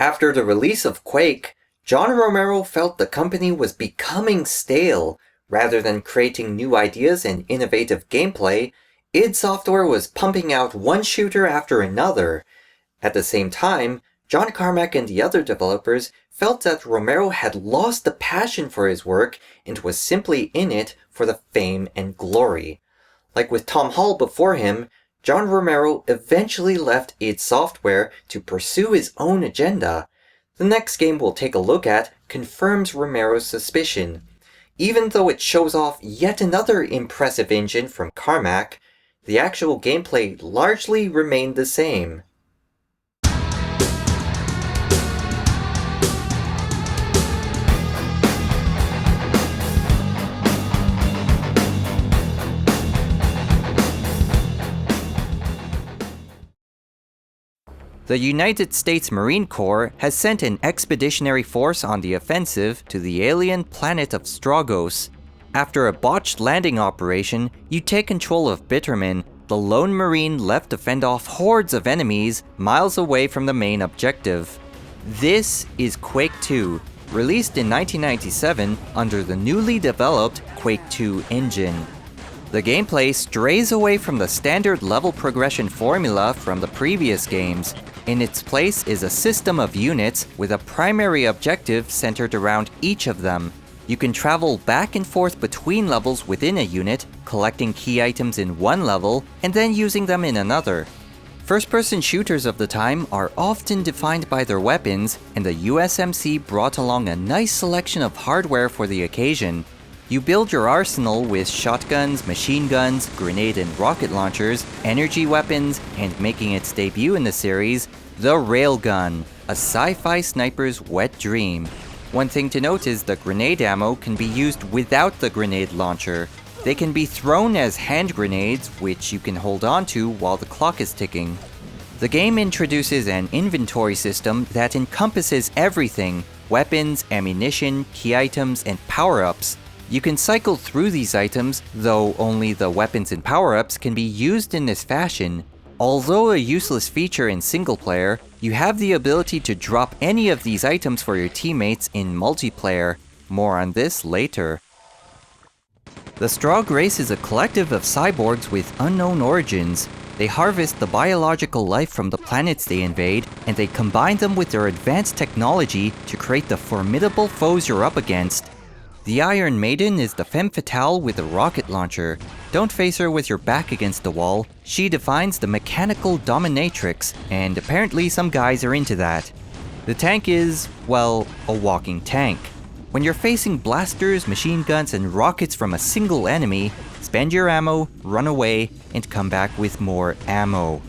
After the release of Quake, John Romero felt the company was becoming stale. Rather than creating new ideas and innovative gameplay, id Software was pumping out one shooter after another. At the same time, John Carmack and the other developers felt that Romero had lost the passion for his work and was simply in it for the fame and glory. Like with Tom Hall before him, John Romero eventually left id Software to pursue his own agenda. The next game we'll take a look at confirms Romero's suspicion. Even though it shows off yet another impressive engine from Carmack, the actual gameplay largely remained the same. The United States Marine Corps has sent an expeditionary force on the offensive to the alien planet of Strogg. After a botched landing operation, you take control of Bitterman, the lone Marine left to fend off hordes of enemies miles away from the main objective. This is Quake II, released in 1997 under the newly developed Quake II engine. The gameplay strays away from the standard level progression formula from the previous games. In its place is a system of units with a primary objective centered around each of them. You can travel back and forth between levels within a unit, collecting key items in one level, and then using them in another. First-person shooters of the time are often defined by their weapons, and the USMC brought along a nice selection of hardware for the occasion. You build your arsenal with shotguns, machine guns, grenade and rocket launchers, energy weapons, and making its debut in the series, the Railgun, a sci-fi sniper's wet dream. One thing to note is the grenade ammo can be used without the grenade launcher. They can be thrown as hand grenades, which you can hold on to while the clock is ticking. The game introduces an inventory system that encompasses everything: weapons, ammunition, key items, and power-ups. You can cycle through these items, though only the weapons and power-ups can be used in this fashion. Although a useless feature in single player, you have the ability to drop any of these items for your teammates in multiplayer. More on this later. The Strogg race is a collective of cyborgs with unknown origins. They harvest the biological life from the planets they invade, and they combine them with their advanced technology to create the formidable foes you're up against. The Iron Maiden is the femme fatale with a rocket launcher. Don't face her with your back against the wall. She defines the mechanical dominatrix, and apparently some guys are into that. The tank is, well, a walking tank. When you're facing blasters, machine guns, and rockets from a single enemy, spend your ammo, run away, and come back with more ammo.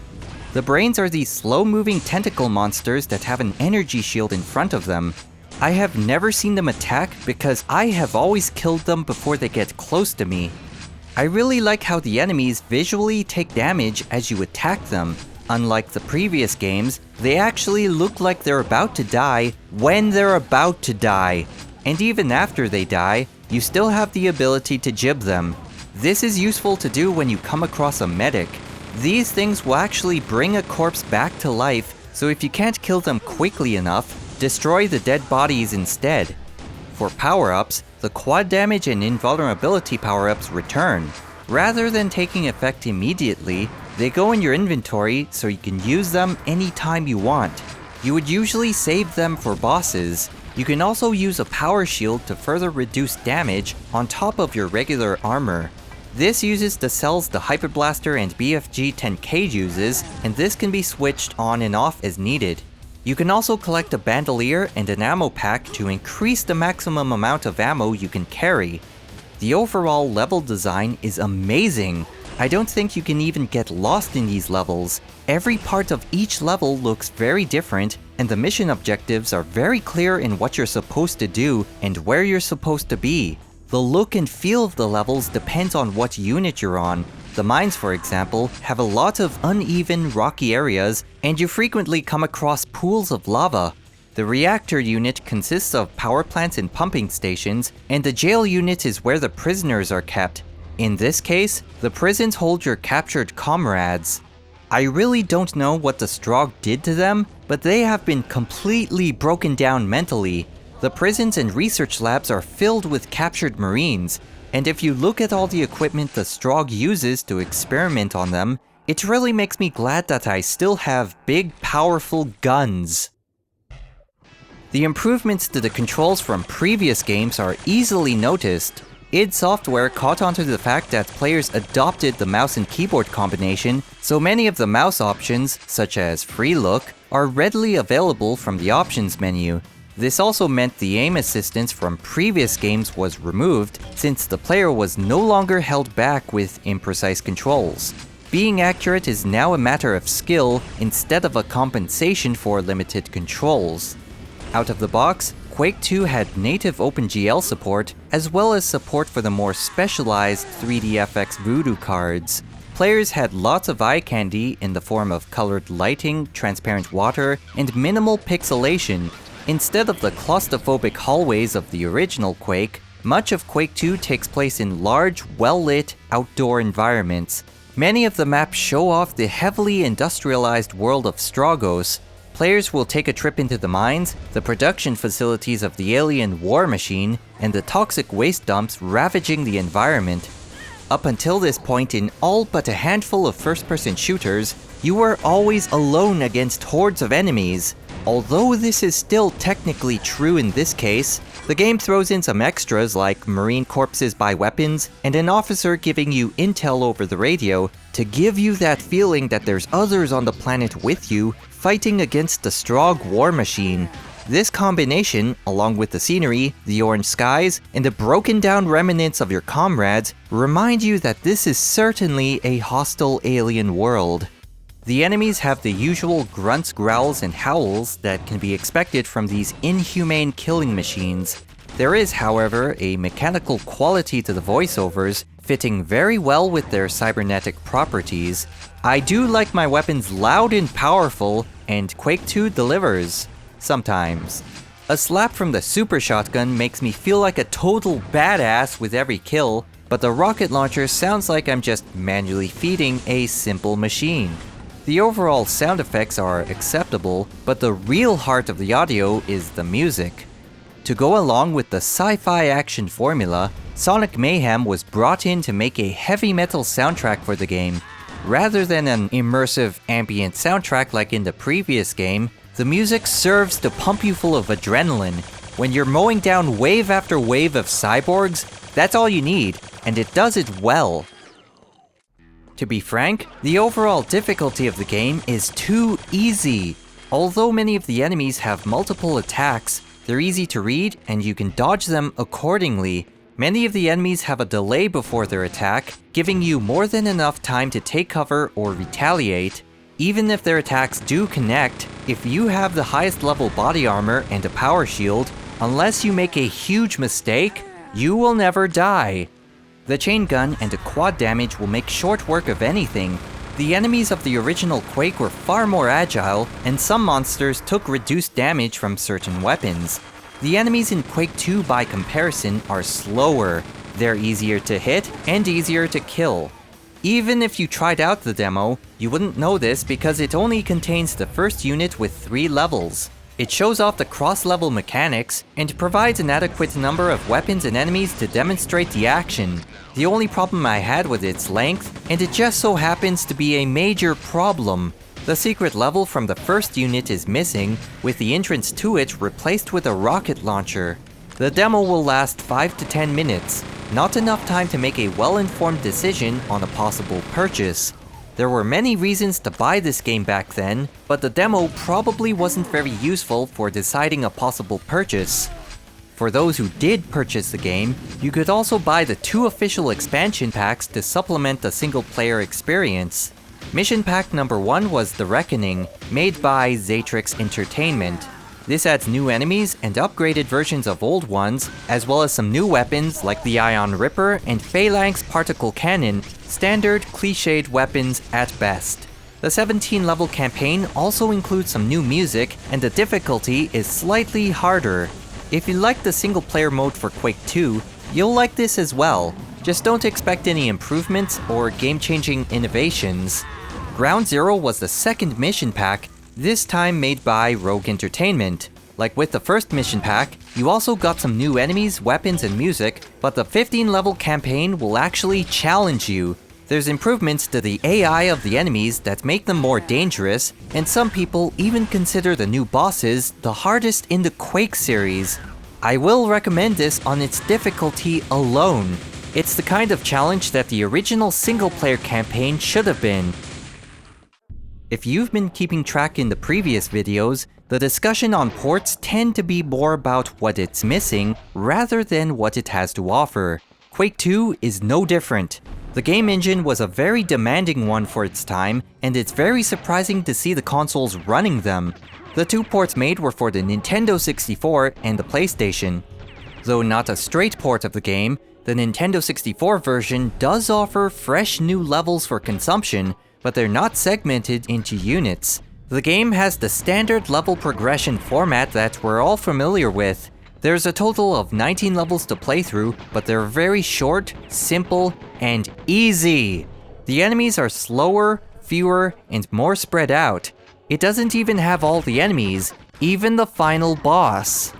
The brains are these slow-moving tentacle monsters that have an energy shield in front of them. I have never seen them attack because I have always killed them before they get close to me. I really like how the enemies visually take damage as you attack them. Unlike the previous games, they actually look like they're about to die when they're about to die. And even after they die, you still have the ability to jib them. This is useful to do when you come across a medic. These things will actually bring a corpse back to life, so if you can't kill them quickly enough, destroy the dead bodies instead. For power-ups, the quad damage and invulnerability power-ups return. Rather than taking effect immediately, they go in your inventory so you can use them anytime you want. You would usually save them for bosses. You can also use a power shield to further reduce damage on top of your regular armor. This uses the cells the Hyperblaster and BFG 10K uses, and this can be switched on and off as needed. You can also collect a bandolier and an ammo pack to increase the maximum amount of ammo you can carry. The overall level design is amazing. I don't think you can even get lost in these levels. Every part of each level looks very different, and the mission objectives are very clear in what you're supposed to do and where you're supposed to be. The look and feel of the levels depends on what unit you're on. The mines, for example, have a lot of uneven, rocky areas, and you frequently come across pools of lava. The reactor unit consists of power plants and pumping stations, and the jail unit is where the prisoners are kept. In this case, the prisons hold your captured comrades. I really don't know what the Strogg did to them, but they have been completely broken down mentally. The prisons and research labs are filled with captured Marines, and if you look at all the equipment the Strogg uses to experiment on them, it really makes me glad that I still have big, powerful guns. The improvements to the controls from previous games are easily noticed. id Software caught onto the fact that players adopted the mouse and keyboard combination, so many of the mouse options, such as Free Look, are readily available from the options menu. This also meant the aim assistance from previous games was removed, since the player was no longer held back with imprecise controls. Being accurate is now a matter of skill instead of a compensation for limited controls. Out of the box, Quake II had native OpenGL support, as well as support for the more specialized 3DFX Voodoo cards. Players had lots of eye candy in the form of colored lighting, transparent water, and minimal pixelation. Instead of the claustrophobic hallways of the original Quake, much of Quake II takes place in large, well-lit, outdoor environments. Many of the maps show off the heavily industrialized world of Stroggos. Players will take a trip into the mines, the production facilities of the alien war machine, and the toxic waste dumps ravaging the environment. Up until this point in all but a handful of first-person shooters, you were always alone against hordes of enemies. Although this is still technically true in this case, the game throws in some extras like Marine corpses by weapons and an officer giving you intel over the radio to give you that feeling that there's others on the planet with you fighting against the Strogg war machine. This combination, along with the scenery, the orange skies, and the broken down remnants of your comrades, remind you that this is certainly a hostile alien world. The enemies have the usual grunts, growls, and howls that can be expected from these inhumane killing machines. There is, however, a mechanical quality to the voiceovers, fitting very well with their cybernetic properties. I do like my weapons loud and powerful, and Quake II delivers. Sometimes. A slap from the super shotgun makes me feel like a total badass with every kill, but the rocket launcher sounds like I'm just manually feeding a simple machine. The overall sound effects are acceptable, but the real heart of the audio is the music. To go along with the sci-fi action formula, Sonic Mayhem was brought in to make a heavy metal soundtrack for the game. Rather than an immersive ambient soundtrack like in the previous game, the music serves to pump you full of adrenaline. When you're mowing down wave after wave of cyborgs, that's all you need, and it does it well. To be frank, the overall difficulty of the game is too easy. Although many of the enemies have multiple attacks, they're easy to read and you can dodge them accordingly. Many of the enemies have a delay before their attack, giving you more than enough time to take cover or retaliate. Even if their attacks do connect, if you have the highest level body armor and a power shield, unless you make a huge mistake, you will never die. The chain gun and a quad damage will make short work of anything. The enemies of the original Quake were far more agile, and some monsters took reduced damage from certain weapons. The enemies in Quake II by comparison are slower. They're easier to hit and easier to kill. Even if you tried out the demo, you wouldn't know this because it only contains the first unit with 3 levels. It shows off the cross-level mechanics, and provides an adequate number of weapons and enemies to demonstrate the action. The only problem I had was its length, and it just so happens to be a major problem. The secret level from the first unit is missing, with the entrance to it replaced with a rocket launcher. The demo will last 5 to 10 minutes, not enough time to make a well-informed decision on a possible purchase. There were many reasons to buy this game back then, but the demo probably wasn't very useful for deciding a possible purchase. For those who did purchase the game, you could also buy the 2 official expansion packs to supplement the single-player experience. Mission Pack number 1 was The Reckoning, made by Zatrix Entertainment. This adds new enemies and upgraded versions of old ones, as well as some new weapons like the Ion Ripper and Phalanx Particle Cannon, standard, cliched weapons at best. The 17-level campaign also includes some new music, and the difficulty is slightly harder. If you like the single-player mode for Quake II, you'll like this as well. Just don't expect any improvements or game-changing innovations. Ground Zero was the second mission pack, this time made by Rogue Entertainment. Like with the first mission pack, you also got some new enemies, weapons, and music, but the 15-level campaign will actually challenge you. There's improvements to the AI of the enemies that make them more dangerous, and some people even consider the new bosses the hardest in the Quake series. I will recommend this on its difficulty alone. It's the kind of challenge that the original single-player campaign should have been. If you've been keeping track in the previous videos, the discussion on ports tend to be more about what it's missing rather than what it has to offer. Quake II is no different. The game engine was a very demanding one for its time, and it's very surprising to see the consoles running them. The two ports made were for the Nintendo 64 and the PlayStation. Though not a straight port of the game, the Nintendo 64 version does offer fresh new levels for consumption, but they're not segmented into units. The game has the standard level progression format that we're all familiar with. There's a total of 19 levels to play through, but they're very short, simple, and easy. The enemies are slower, fewer, and more spread out. It doesn't even have all the enemies, even the final boss.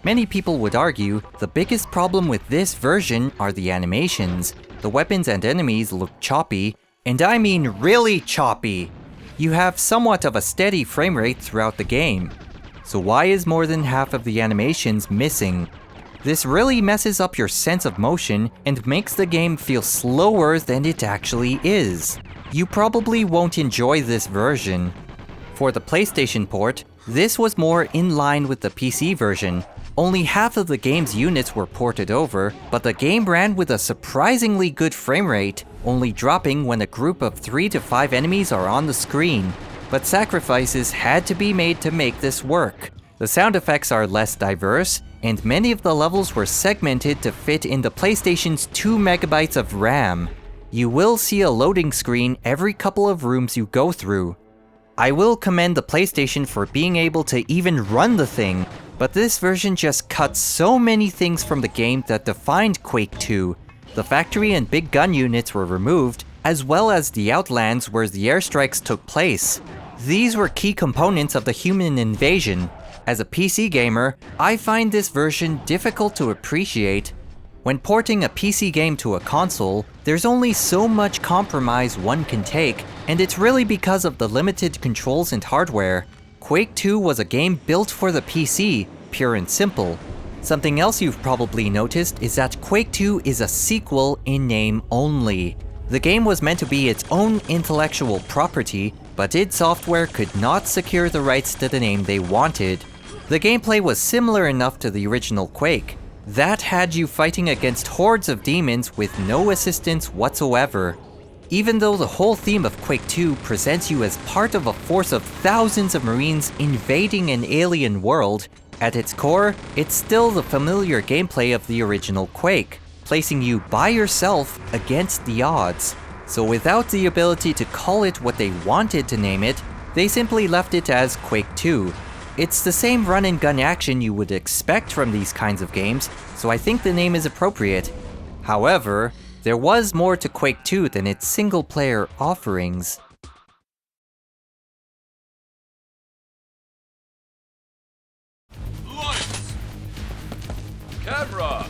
Many people would argue the biggest problem with this version are the animations. The weapons and enemies look choppy, and I mean really choppy. You have somewhat of a steady frame rate throughout the game. So why is more than half of the animations missing? This really messes up your sense of motion and makes the game feel slower than it actually is. You probably won't enjoy this version. For the PlayStation port, this was more in line with the PC version. Only half of the game's units were ported over, but the game ran with a surprisingly good frame rate, only dropping when a group of 3 to 5 enemies are on the screen. But sacrifices had to be made to make this work. The sound effects are less diverse, and many of the levels were segmented to fit in the PlayStation's 2 MB of RAM. You will see a loading screen every couple of rooms you go through. I will commend the PlayStation for being able to even run the thing, but this version just cuts so many things from the game that defined Quake II. The factory and big gun units were removed, as well as the outlands where the airstrikes took place. These were key components of the human invasion. As a PC gamer, I find this version difficult to appreciate. When porting a PC game to a console, there's only so much compromise one can take, and it's really because of the limited controls and hardware. Quake II was a game built for the PC, pure and simple. Something else you've probably noticed is that Quake II is a sequel in name only. The game was meant to be its own intellectual property, but id Software could not secure the rights to the name they wanted. The gameplay was similar enough to the original Quake. That had you fighting against hordes of demons with no assistance whatsoever. Even though the whole theme of Quake II presents you as part of a force of thousands of Marines invading an alien world, at its core, it's still the familiar gameplay of the original Quake, placing you by yourself against the odds. So without the ability to call it what they wanted to name it, they simply left it as Quake II. It's the same run-and-gun action you would expect from these kinds of games, so I think the name is appropriate. However, there was more to Quake II than its single-player offerings. Lights! Camera!